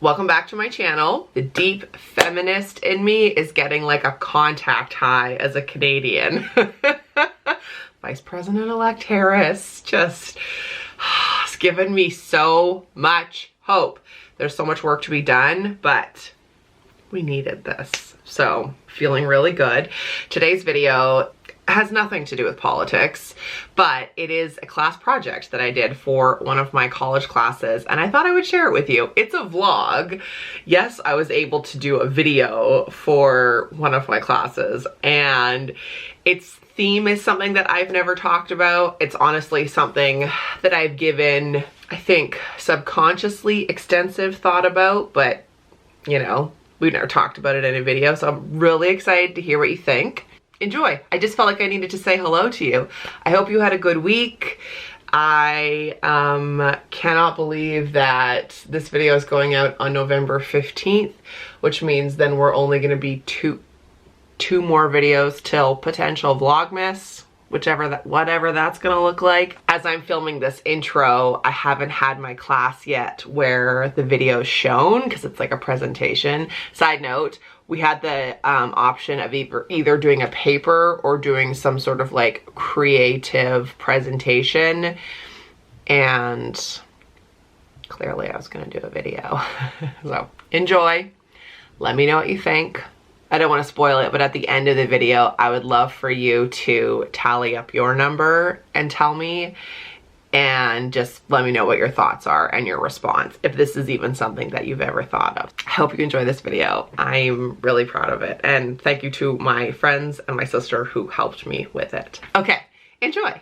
Welcome back to my channel. The deep feminist in me is getting like a contact high as a Canadian. Vice President-elect Harris just has given me so much hope. There's so much work to be done, but we needed this. So feeling really good. Today's video has nothing to do with politics, but it is a class project that I did for one of my college classes, and I thought I would share it with you. It's a vlog. Yes, I was able to do a video for one of my classes, and its theme is something that I've never talked about. It's honestly something that I've given, I think, subconsciously extensive thought about, but you know, we've never talked about it in a video, so I'm really excited to hear what you think. Enjoy. I just felt like I needed to say hello to you. I hope you had a good week. I cannot believe that this video is going out on November 15th, which means then we're only going to be two more videos till potential Vlogmas, whatever that's gonna look like. As I'm filming this intro, I haven't had my class yet where the video is shown because it's like a presentation. Side note, we had the option of either doing a paper or doing some sort of like creative presentation, and clearly I was gonna do a video. So enjoy, let me know what you think. I don't want to spoil it, but at the end of the video, I would love for you to tally up your number and tell me, and just let me know what your thoughts are and your response, if this is even something that you've ever thought of. I hope you enjoy this video. I'm really proud of it, and thank you to my friends and my sister who helped me with it. Okay, enjoy.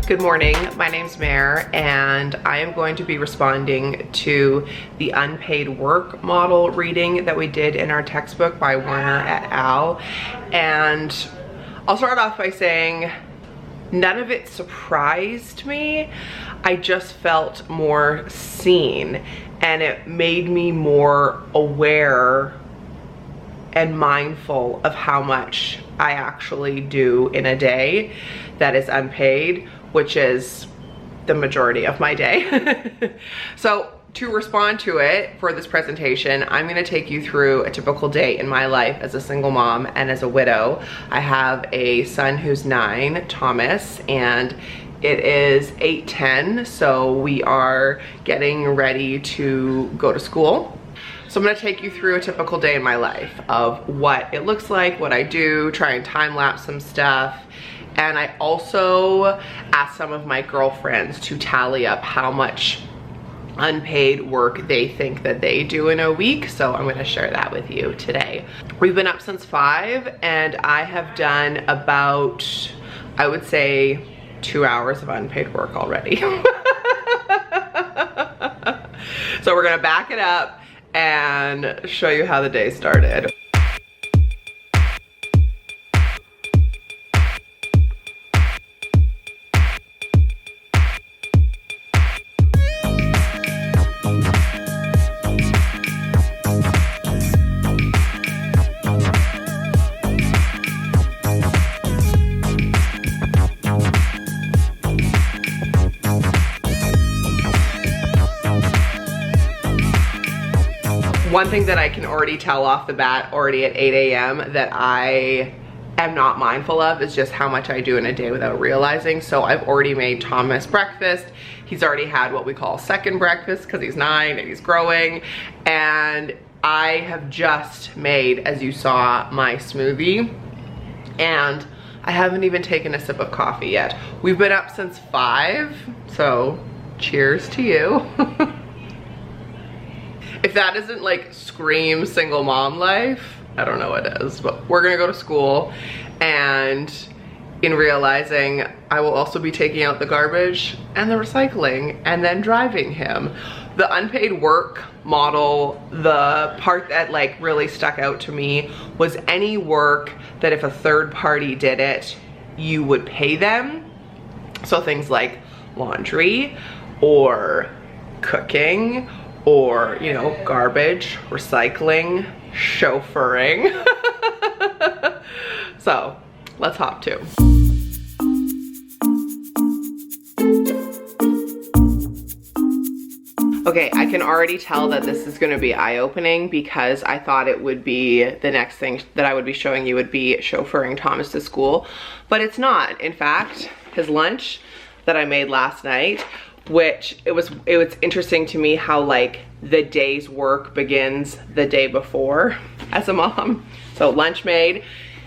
Good morning, my name's Mare, and I am going to be responding to the unpaid work model reading that we did in our textbook by Warner et al. And I'll start off by saying none of it surprised me. I just felt more seen, and it made me more aware and mindful of how much I actually do in a day that is unpaid, which is the majority of my day. So to respond to it for this presentation, I'm gonna take you through a typical day in my life as a single mom and as a widow. I have a son who's 9, Thomas, and it is 8:10, so we are getting ready to go to school. So I'm gonna take you through a typical day in my life of what it looks like, what I do, try and time lapse some stuff. And I also asked some of my girlfriends to tally up how much unpaid work they think that they do in a week. So I'm gonna share that with you today. We've been up since 5, and I have done about, I would say, 2 hours of unpaid work already. So we're gonna back it up and show you how the day started. One thing that I can already tell off the bat already at 8 a.m. that I am not mindful of is just how much I do in a day without realizing. So I've already made Thomas breakfast. He's already had what we call second breakfast because he's 9 and he's growing. And I have just made, as you saw, my smoothie. And I haven't even taken a sip of coffee yet. We've been up since 5, so cheers to you. If that isn't like scream single mom life, I don't know what is. But we're gonna go to school, and in realizing I will also be taking out the garbage and the recycling and then driving him. The unpaid work model, the part that like really stuck out to me was any work that if a third party did it, you would pay them. So things like laundry or cooking or, you know, garbage, recycling, chauffeuring. So let's hop to. Okay, I can already tell that this is gonna be eye-opening because I thought it would be, the next thing that I would be showing you would be chauffeuring Thomas to school, but it's not. In fact, his lunch that I made last night, which it was interesting to me how like the day's work begins the day before as a mom. So lunch made,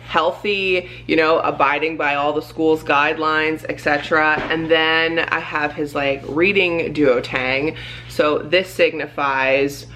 healthy, you know, abiding by all the school's guidelines, etc. And then I have his like reading duotang. So this signifies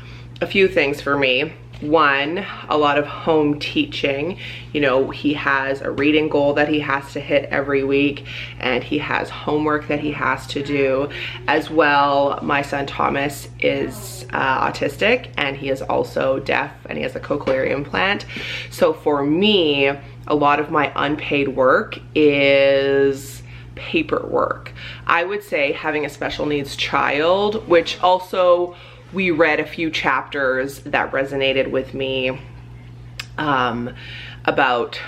a few things for me. One, a lot of home teaching. You know, he has a reading goal that he has to hit every week, and he has homework that he has to do. As well, my son Thomas is autistic, and he is also deaf, and he has a cochlear implant. So for me, a lot of my unpaid work is paperwork. I would say having a special needs child, which also we read a few chapters that resonated with me about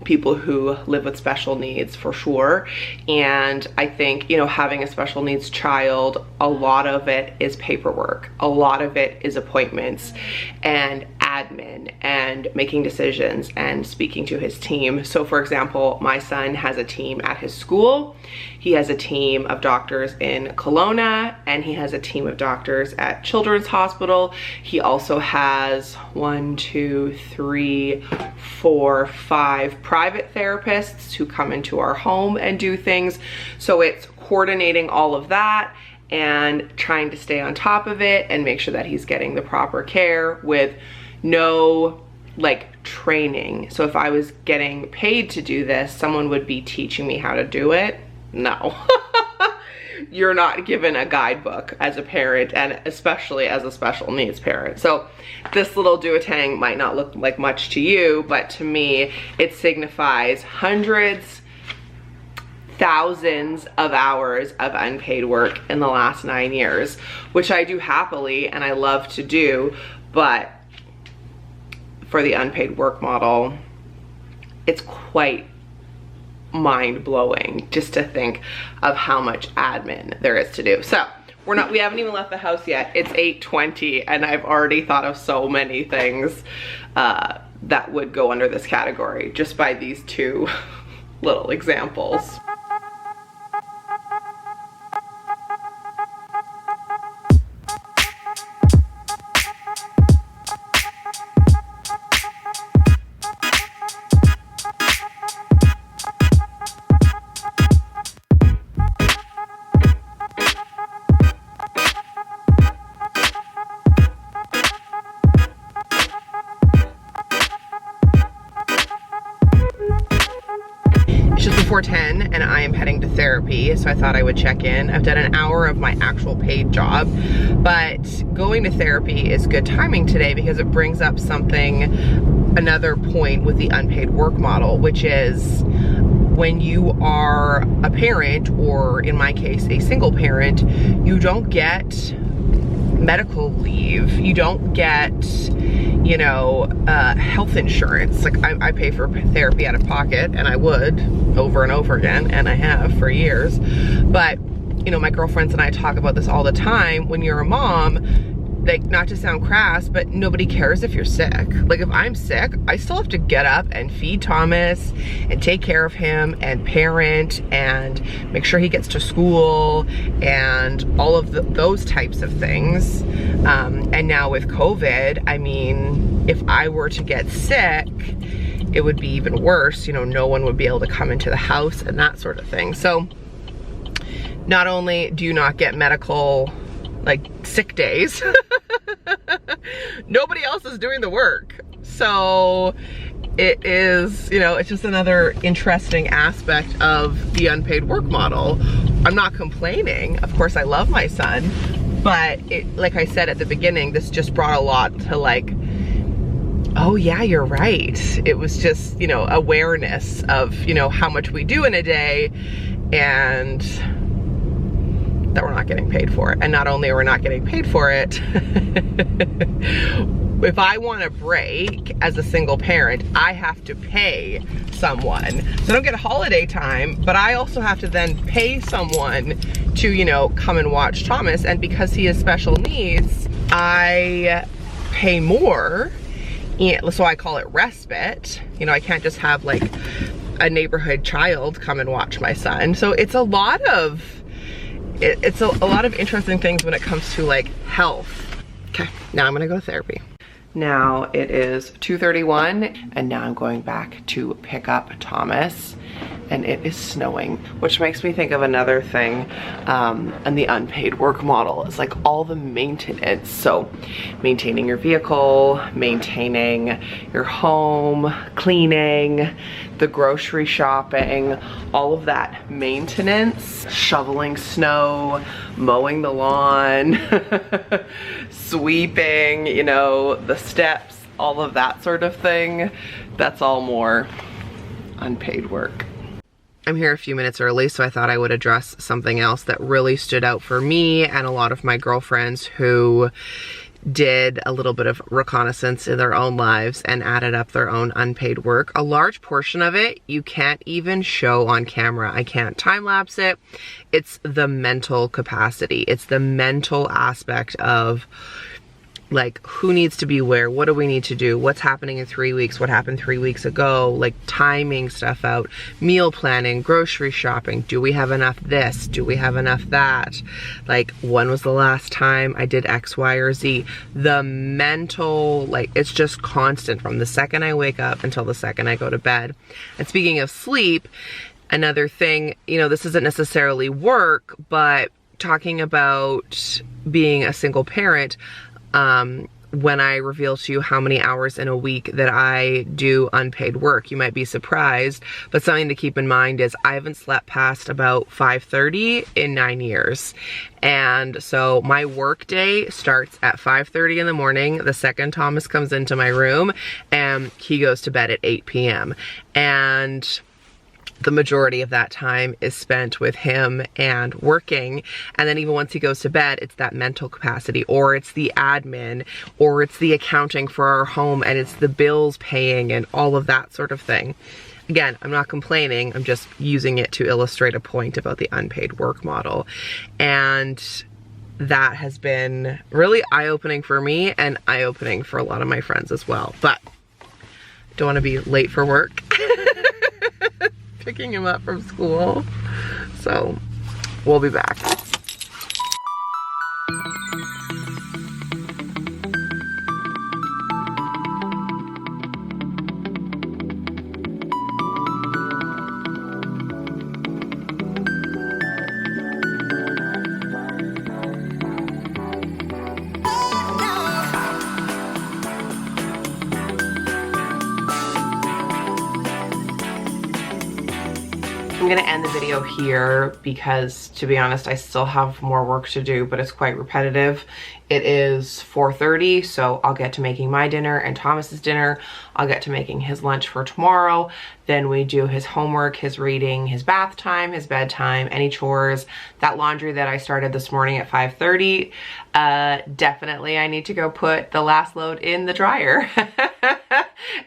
people who live with special needs for sure. And I think, you know, having a special needs child, a lot of it is paperwork. A lot of it is appointments and admin and making decisions and speaking to his team. So for example, my son has a team at his school. He has a team of doctors in Kelowna, and he has a team of doctors at Children's Hospital. He also has 1, 2, 3, 4, 5 private therapists who come into our home and do things. So it's coordinating all of that and trying to stay on top of it and make sure that he's getting the proper care with no like training. So if I was getting paid to do this, someone would be teaching me how to do it. No. You're not given a guidebook as a parent, and especially as a special needs parent. So this little duotang might not look like much to you, but to me it signifies hundreds, thousands of hours of unpaid work in the last 9 years, which I do happily and I love to do. But for the unpaid work model, it's quite mind-blowing just to think of how much admin there is to do. So we haven't even left the house yet. It's 8:20 and I've already thought of so many things that would go under this category just by these two little examples. It's just before 10 and I am heading to therapy, so I thought I would check in. I've done an hour of my actual paid job, but going to therapy is good timing today because it brings up another point with the unpaid work model, which is when you are a parent, or in my case, a single parent, you don't get medical leave. You don't get, you know, health insurance. Like I pay for therapy out of pocket, and I would over and over again, and I have for years. But, you know, my girlfriends and I talk about this all the time. When you're a mom, like, not to sound crass, but nobody cares if you're sick. Like if I'm sick, I still have to get up and feed Thomas and take care of him and parent and make sure he gets to school and all of those types of things. And now with COVID, I mean, if I were to get sick, it would be even worse. You know, no one would be able to come into the house and that sort of thing. So not only do you not get medical, like, sick days, nobody else is doing the work. So it is, you know, it's just another interesting aspect of the unpaid work model. I'm not complaining. Of course, I love my son, But it, like I said at the beginning, this just brought a lot to like, oh yeah, you're right. It was just, you know, awareness of, you know, how much we do in a day and that we're not getting paid for it. And not only are we not getting paid for it, if I want a break as a single parent, I have to pay someone. So I don't get holiday time, but I also have to then pay someone to, you know, come and watch Thomas. And because he has special needs, I pay more. So I call it respite. You know, I can't just have like a neighborhood child come and watch my son. So it's a lot of, it's a lot of interesting things when it comes to like health. Okay, now I'm gonna go to therapy. Now it is 2:31 and now I'm going back to pick up Thomas and it is snowing, which makes me think of another thing and the unpaid work model is like all the maintenance. So maintaining your vehicle, maintaining your home, cleaning, the grocery shopping, all of that maintenance, shoveling snow, mowing the lawn, sweeping, you know, the steps, all of that sort of thing. That's all more unpaid work. I'm here a few minutes early, so I thought I would address something else that really stood out for me and a lot of my girlfriends who did a little bit of reconnaissance in their own lives and added up their own unpaid work. A large portion of it you can't even show on camera. I can't time lapse it. It's the mental capacity. It's the mental aspect of like who needs to be where, what do we need to do, what's happening in 3 weeks, what happened 3 weeks ago, like timing stuff out, meal planning, grocery shopping, do we have enough this, do we have enough that, like when was the last time I did X, Y, or Z. The mental, like it's just constant from the second I wake up until the second I go to bed. And speaking of sleep, another thing, you know, this isn't necessarily work, but talking about being a single parent, when I reveal to you how many hours in a week that I do unpaid work, you might be surprised, but something to keep in mind is I haven't slept past about 5:30 in 9 years. And so my work day starts at 5:30 in the morning, the second Thomas comes into my room, and he goes to bed at 8 p.m. And the majority of that time is spent with him and working. And then even once he goes to bed, it's that mental capacity, or it's the admin, or it's the accounting for our home, and it's the bills paying and all of that sort of thing. Again, I'm not complaining, I'm just using it to illustrate a point about the unpaid work model. And that has been really eye-opening for me and eye-opening for a lot of my friends as well. But don't want to be late for work. Picking him up from school. So we'll be back. I'm gonna end the video here because, to be honest, I still have more work to do, but it's quite repetitive. It is 4:30, so I'll get to making my dinner and Thomas's dinner. I'll get to making his lunch for tomorrow. Then we do his homework, his reading, his bath time, his bedtime, any chores. That laundry that I started this morning at 5:30, definitely I need to go put the last load in the dryer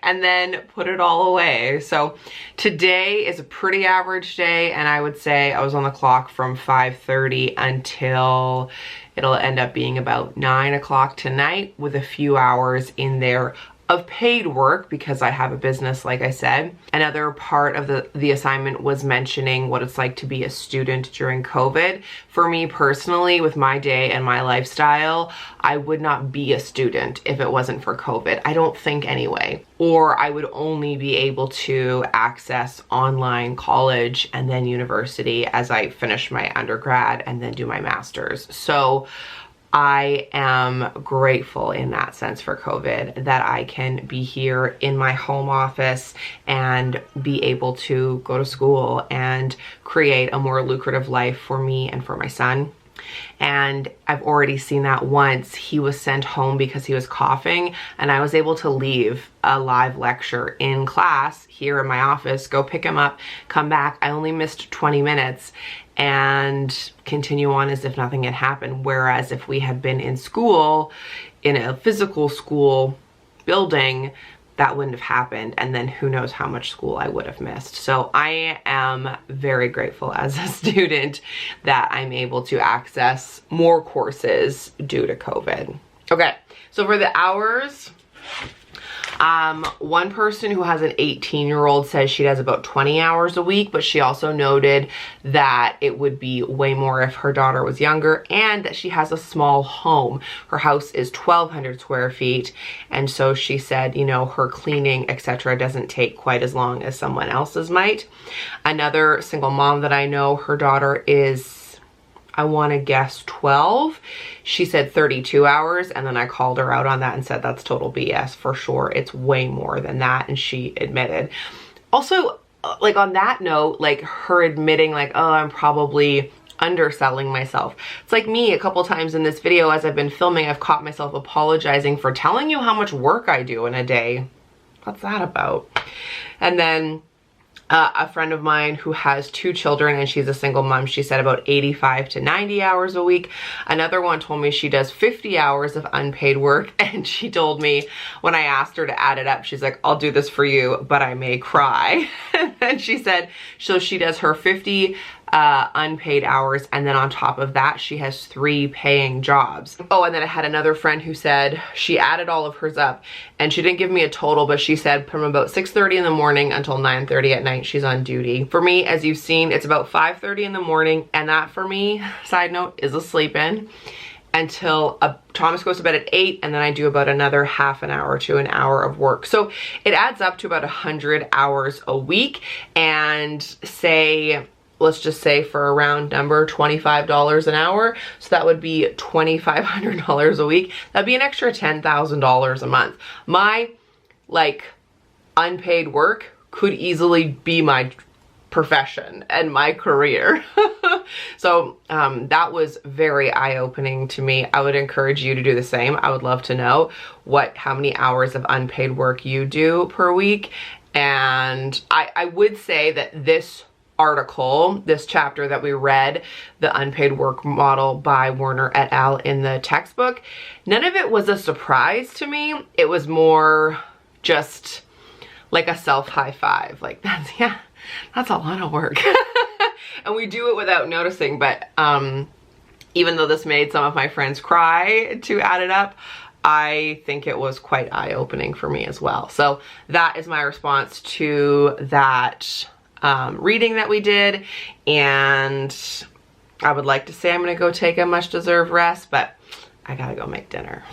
and then put it all away. So today is a pretty average day, and I would say I was on the clock from 5:30 until it'll end up being about 9 o'clock tonight, with a few hours in there of paid work because I have a business, like I said. Another part of the assignment was mentioning what it's like to be a student during COVID. For me personally, with my day and my lifestyle, I would not be a student if it wasn't for COVID. I don't think anyway. Or I would only be able to access online college and then university as I finish my undergrad and then do my master's. So I am grateful in that sense for COVID, that I can be here in my home office and be able to go to school and create a more lucrative life for me and for my son. And I've already seen that once. He was sent home because he was coughing, and I was able to leave a live lecture in class here in my office, go pick him up, come back. I only missed 20 minutes and continue on as if nothing had happened. Whereas if we had been in school, in a physical school building, that wouldn't have happened, and then who knows how much school I would have missed. So I am very grateful as a student that I'm able to access more courses due to COVID. Okay, so for the hours, one person who has an 18-year-old says she does about 20 hours a week, but she also noted that it would be way more if her daughter was younger, and that she has a small home. Her house is 1,200 square feet, and so she said, you know, her cleaning, etc., doesn't take quite as long as someone else's might. Another single mom that I know, her daughter is, I want to guess 12. She said 32 hours, and then I called her out on that and said that's total BS for sure. It's way more than that, and she admitted. Also, like on that note, like her admitting like, oh, I'm probably underselling myself. It's like me a couple times in this video as I've been filming, I've caught myself apologizing for telling you how much work I do in a day. What's that about? And then a friend of mine who has 2 children and she's a single mom, she said about 85 to 90 hours a week. Another one told me she does 50 hours of unpaid work, and she told me when I asked her to add it up, she's like, I'll do this for you, but I may cry. And then she said, so she does her 50 unpaid hours, and then on top of that she has 3 paying jobs. Oh, and then I had another friend who said she added all of hers up, and she didn't give me a total, but she said from about 6:30 in the morning until 9:30 at night she's on duty. For me, as you've seen, it's about 5:30 in the morning, and that for me, side note, is a sleep in until Thomas goes to bed at 8, and then I do about another half an hour to an hour of work. So it adds up to about 100 hours a week, and say, let's just say for a round number, $25 an hour. So that would be $2,500 a week. That'd be an extra $10,000 a month. My like unpaid work could easily be my profession and my career. So that was very eye-opening to me. I would encourage you to do the same. I would love to know how many hours of unpaid work you do per week. And I would say that this article, this chapter that we read, the unpaid work model by Werner et al. In the textbook, none of it was a surprise to me. It was more just like a self high five. Like that's, yeah, that's a lot of work. And we do it without noticing. But even though this made some of my friends cry to add it up, I think it was quite eye-opening for me as well. So that is my response to that reading that we did, and I would like to say I'm gonna go take a much deserved rest, but I gotta go make dinner.